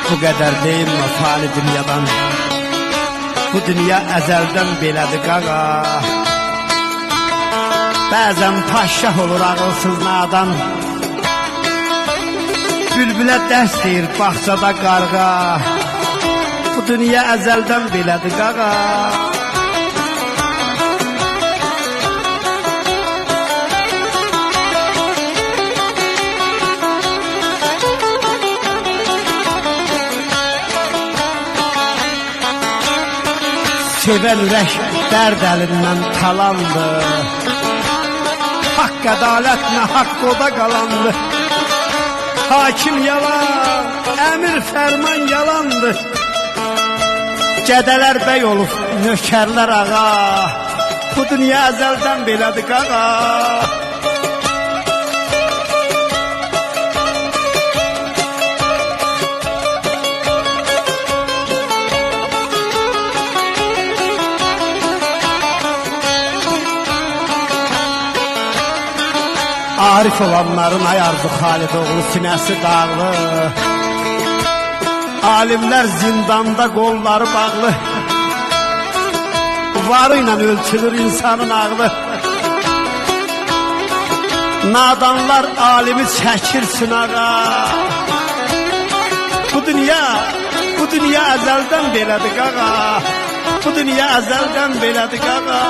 Bu qədər deyilmə fani dünyadan, bu dünya əzəldən belədir qaqa. Bəzən paşşah olur ağılsız nadan, bülbülə dərs deyir bağçada qarğa. Bu dünya əzəldən belədir qaqa. Sevən ürək dərd əlindən talandı, haqq ədalətlə haqq oda qalandı. Hakim yalan, əmir fərman yalandı. Gədələr bəy olub, nökərlər ağa. Bu dünya əzəldən belədir qaqa. Arif olanların ayardı Xalid oğlu, sinəsi dağlı. Alimlər zindanda, qolları bağlı. Varı ilə ölçülür insanın ağlı. Nadanlar alimi çəkir sınağa. Bu dünya əzəldən belədir qaqa. Bu dünya əzəldən belədir qaqa.